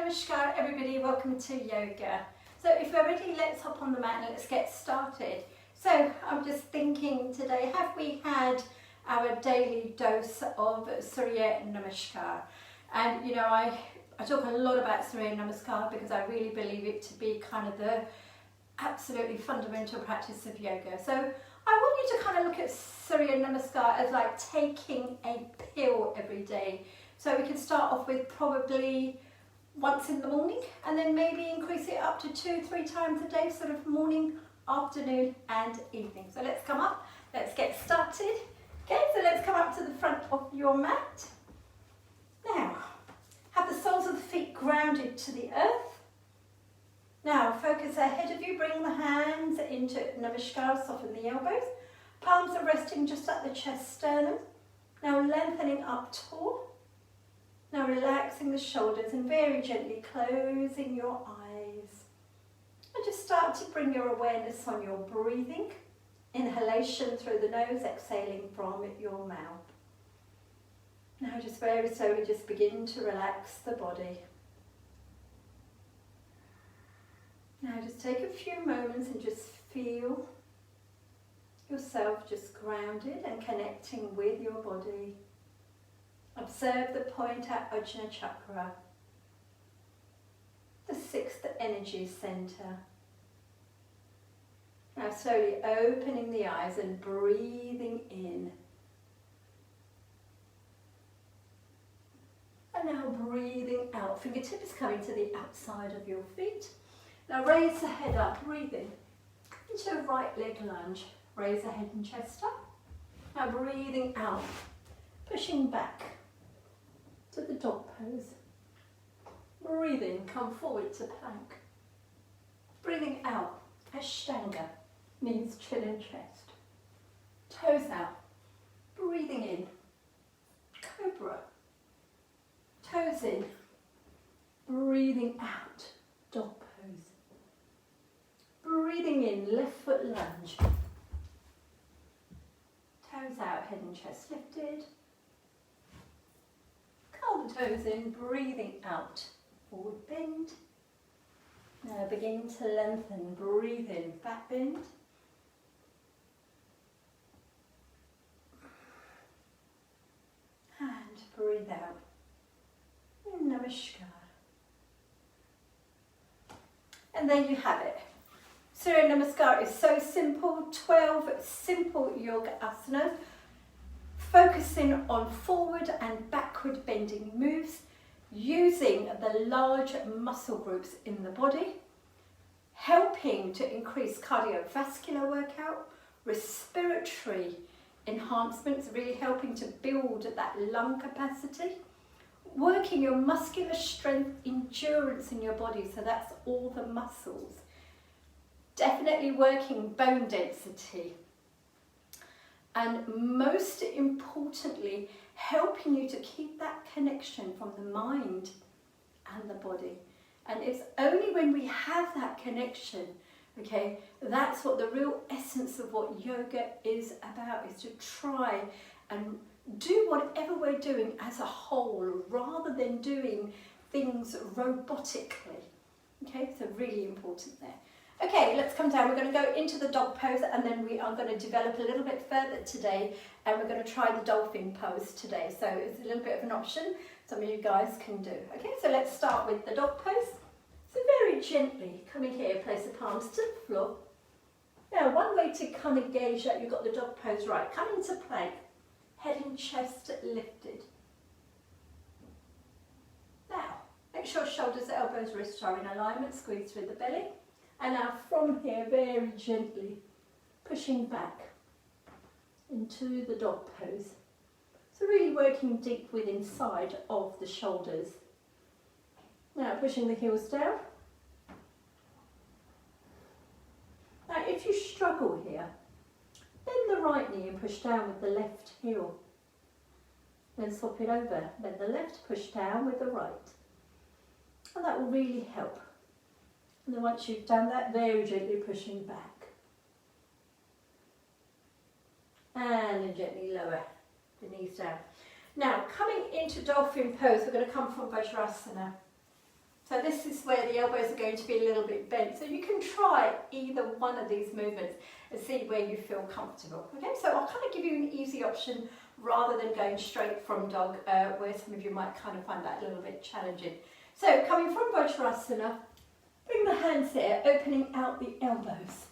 Namaskar everybody, welcome to yoga. So if we're ready, let's hop on the mat and let's get started. So I'm just thinking today, have we had our daily dose of Surya Namaskar? And you know, I talk a lot about Surya Namaskar because I really believe it to be kind of the absolutely fundamental practice of yoga. So I want you to kind of look at Surya Namaskar as like taking a pill every day. So we can start off with probably once in the morning and then maybe increase it up to 2-3 times a day, sort of morning, afternoon and evening. So let's come up, let's get started. Okay, so let's come up to the front of your mat. Now, have the soles of the feet grounded to the earth. Now focus ahead of you, bring the hands into Namaskar, soften the elbows. Palms are resting just at the chest sternum. Now lengthening up tall. Now relaxing the shoulders and very gently closing your eyes. And just start to bring your awareness on your breathing. Inhalation through the nose, exhaling from your mouth. Now just very slowly just begin to relax the body. Now just take a few moments and just feel yourself just grounded and connecting with your body. Observe the point at Ajna Chakra, the 6th energy center. Now slowly opening the eyes and breathing in. And now breathing out, fingertips coming to the outside of your feet. Now raise the head up, breathe in into a right leg lunge. Raise the head and chest up. Now breathing out, pushing back to the dog pose. Breathe in, come forward to plank. Breathing out, Ashtanga, knees, chin and chest. Toes out, breathing in, Cobra. Toes in, breathing out, dog pose. Breathing in, left foot lunge. Toes out, head and chest lifted. Curl the toes in, breathing out, forward bend. Now begin to lengthen, breathe in, back bend. And breathe out. Namaskar. And there you have it. Surya Namaskar is so simple, 12 simple yoga asanas, focusing on forward and backward bending moves, using the large muscle groups in the body, helping to increase cardiovascular workout, respiratory enhancements, really helping to build that lung capacity, working your muscular strength, endurance in your body, so that's all the muscles. Definitely working bone density. And most importantly, helping you to keep that connection from the mind and the body. And it's only when we have that connection, okay, that's what the real essence of what yoga is about, is to try and do whatever we're doing as a whole rather than doing things robotically. Okay, so really important there. Okay, let's come down. We're going to go into the dog pose and then we are going to develop a little bit further today and we're going to try the dolphin pose today. So it's a little bit of an option some of you guys can do. Okay, so let's start with the dog pose. So very gently, come in here, place the palms to the floor. Now, one way to kind of gauge that you've got the dog pose right, come into plank, head and chest lifted. Now, make sure shoulders, elbows, wrists are in alignment, squeeze through the belly. And now from here, very gently pushing back into the dog pose. So really working deep within inside of the shoulders. Now pushing the heels down. Now if you struggle here, bend the right knee and push down with the left heel. Then swap it over, bend the left, push down with the right. And that will really help. And then once you've done that, very gently pushing back. And then gently lower the knees down. Now, coming into Dolphin Pose, we're going to come from Vajrasana. So So this is where the elbows are going to be a little bit bent. So you can try either one of these movements and see where you feel comfortable. Okay, so I'll kind of give you an easy option rather than going straight from dog, where some of you might kind of find that a little bit challenging. So coming from YogJiwan, bring the hands here, opening out the elbows.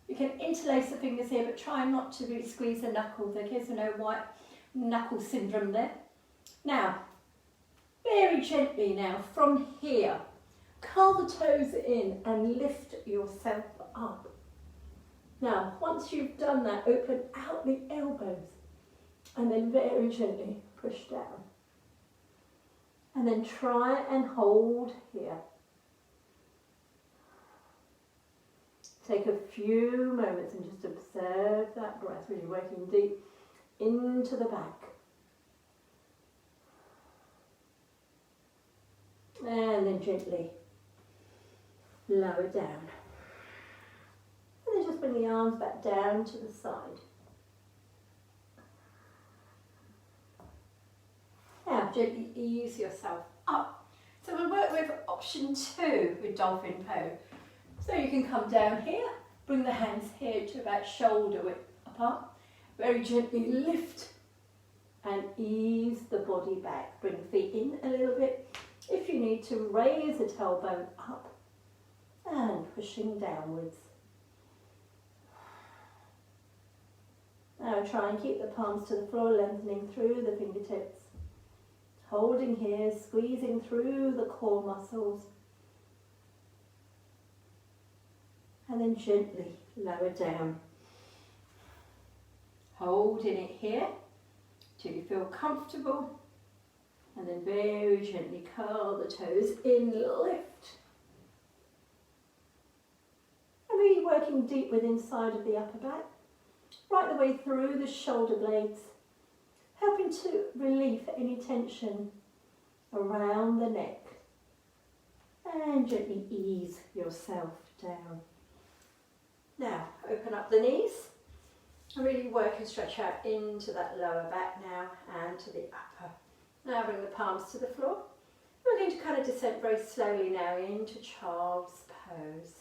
You can interlace the fingers here, but try not to really squeeze the knuckles, okay, so no white knuckle syndrome there. Now, very gently now, from here, curl the toes in and lift yourself up. Now, once you've done that, open out the elbows and then very gently push down. And then try and hold here. Take a few moments and just observe that breath, really working deep into the back. And then gently lower down. And then just bring the arms back down to the side. Now gently ease yourself up. So we'll work with option 2 with Dolphin Pose. So you can come down here, bring the hands here to about shoulder width apart. Very gently lift and ease the body back. Bring the feet in a little bit. If you need to, raise the tailbone up and pushing downwards. Now try and keep the palms to the floor, lengthening through the fingertips. Holding here, squeezing through the core muscles. And then gently lower down. Holding it here till you feel comfortable. And then very gently curl the toes in, lift. And really working deep within side of the upper back. Right the way through the shoulder blades. Helping to relieve any tension around the neck. And gently ease yourself down. Now, open up the knees and really work and stretch out into that lower back now and to the upper. Now bring the palms to the floor. We're going to kind of descend very slowly now into child's pose.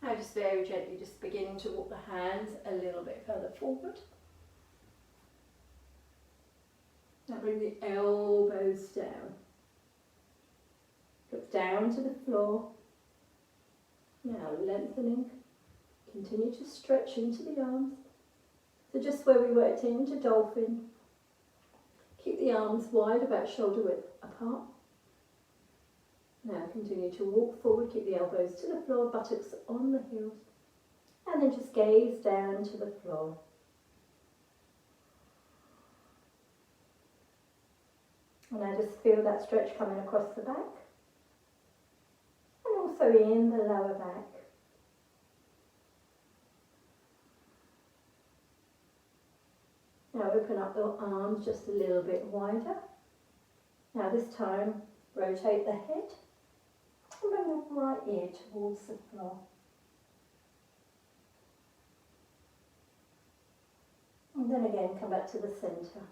Now just very gently just beginning to walk the hands a little bit further forward. Now bring the elbows down. Look down to the floor. Now lengthening, continue to stretch into the arms. So just where we worked into Dolphin, keep the arms wide about shoulder width apart. Now continue to walk forward, keep the elbows to the floor, buttocks on the heels, and then just gaze down to the floor. And I just feel that stretch coming across the back. And also in the lower back. Now open up your arms just a little bit wider. Now this time rotate the head and bring the right ear towards the floor. And then again come back to the centre.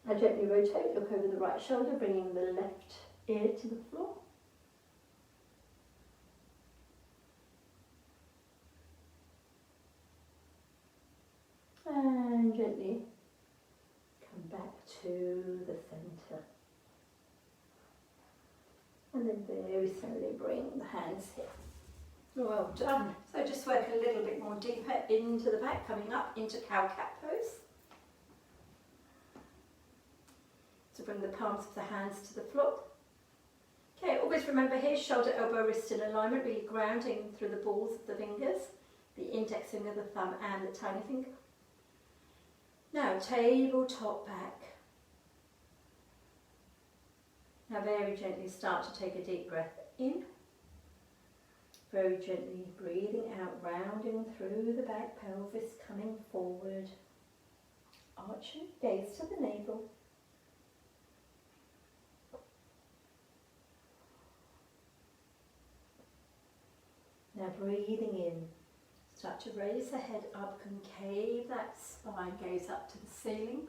Now gently rotate, look over the right shoulder, bringing the left ear to the floor. And gently come back to the centre. And then very slowly bring the hands here. Well done. So just work a little bit more deeper into the back, coming up into cow-cat pose. So bring the palms of the hands to the floor. Okay, always remember here, shoulder, elbow, wrist in alignment, really grounding through the balls of the fingers, the index finger, the thumb and the tiny finger. Now, tabletop back. Now very gently start to take a deep breath in. Very gently breathing out, rounding through the back pelvis, coming forward. Arching, gaze to the navel. Now breathing in, start to raise the head up, concave that spine, gaze up to the ceiling.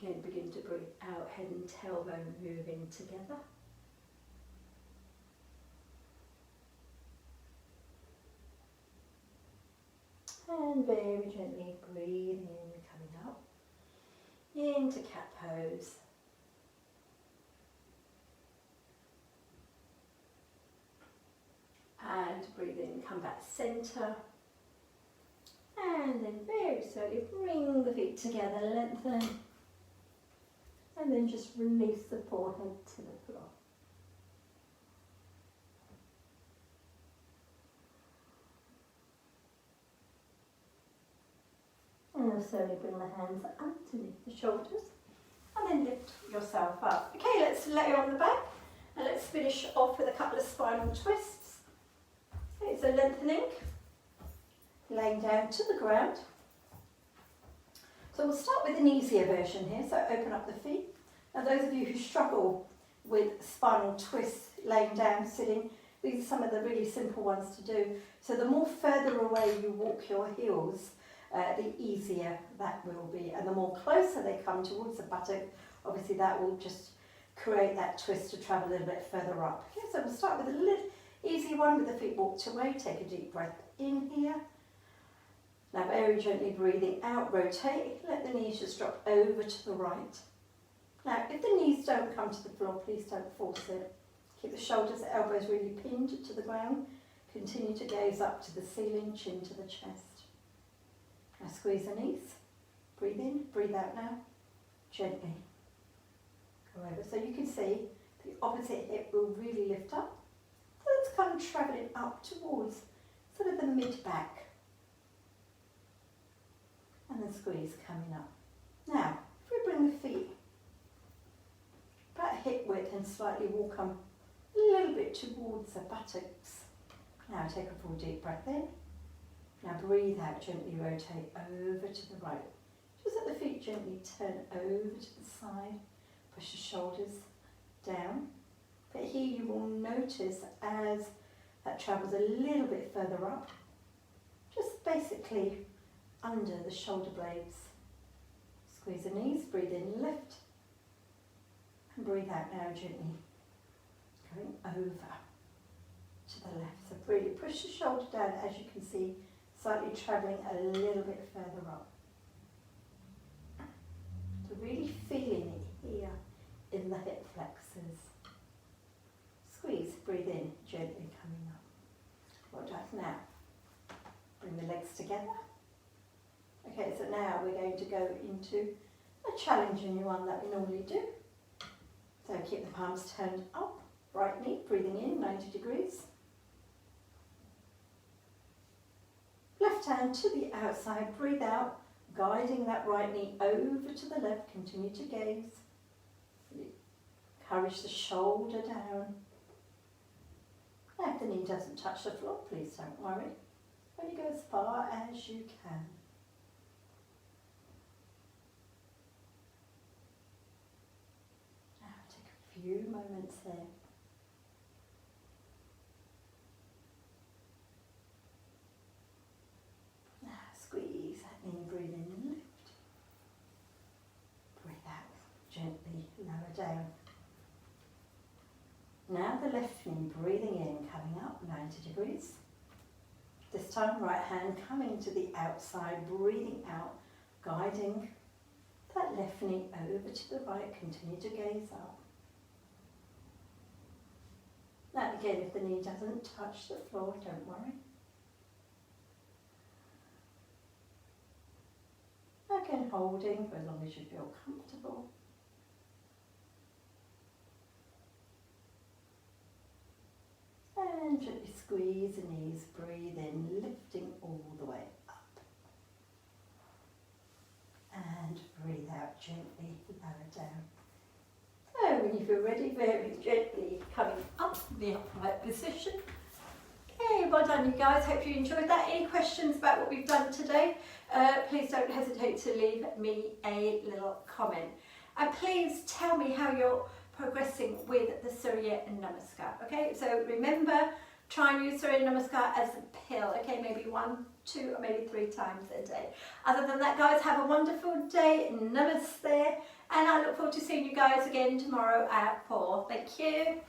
again, begin to breathe out, head and tailbone moving together. And very gently breathing in, coming up into cat pose. And breathe in, come back centre. And then very slowly bring the feet together, lengthen. And then just release the forehead to the floor. And then slowly bring the hands underneath the shoulders. And then lift yourself up. Okay, let's lay on the back. And let's finish off with a couple of spinal twists. Okay, so lengthening. Laying down to the ground. So we'll start with an easier version here, so open up the feet. Now those of you who struggle with spinal twists, laying down, sitting, these are some of the really simple ones to do. So the more further away you walk your heels, the easier that will be. And the more closer they come towards the buttock, obviously that will just create that twist to travel a little bit further up. Okay, so we'll start with a little easy one with the feet walked away. Take a deep breath in here. Now very gently breathing out, rotate, let the knees just drop over to the right. Now if the knees don't come to the floor, please don't force it. Keep the shoulders, the elbows really pinned to the ground. Continue to gaze up to the ceiling, chin to the chest. Now squeeze the knees, breathe in, breathe out now, gently. Go over, so you can see the opposite hip will really lift up. So it's kind of travelling up towards sort of the mid-back. And the squeeze coming up. Now, if we bring the feet about hip width and slightly walk them a little bit towards the buttocks. Now take a full deep breath in. Now breathe out, gently rotate over to the right. Just let the feet gently turn over to the side. Push the shoulders down. But here you will notice as that travels a little bit further up, just basically under the shoulder blades. Squeeze the knees, breathe in, lift. And breathe out now gently, going over to the left. So really push the shoulder down, as you can see, slightly travelling a little bit further up. So really feeling it here in the hip flexors. Squeeze, breathe in, gently coming up. Well done. Now, bring the legs together. Okay, so now we're going to go into a challenging one that we normally do. So keep the palms turned up, right knee, breathing in, 90 degrees. Left hand to the outside, breathe out, guiding that right knee over to the left, continue to gaze. Encourage the shoulder down. Now if the knee doesn't touch the floor, please don't worry. Only go as far as you can. Few moments here. Now squeeze that knee, breathe in, lift. Breathe out, gently lower down. Now the left knee, breathing in, coming up 90 degrees. This time right hand coming to the outside, breathing out, guiding that left knee over to the right, continue to gaze up. Now again, if the knee doesn't touch the floor, don't worry. Again, holding for as long as you feel comfortable. And gently squeeze the knees, breathe in, lifting all the way up. And breathe out gently, lower down. So when you feel ready, very gently coming up the upright position. Okay, well done you guys, hope you enjoyed that. Any questions about what we've done today, please don't hesitate to leave me a little comment. And please tell me how you're progressing with the Surya Namaskar. Okay, so remember, try and use Surya Namaskar as a pill, okay, maybe 1, 2 or maybe 3 times a day. Other than that guys, have a wonderful day, namaste, And I look forward to seeing you guys again tomorrow at 4. Thank you.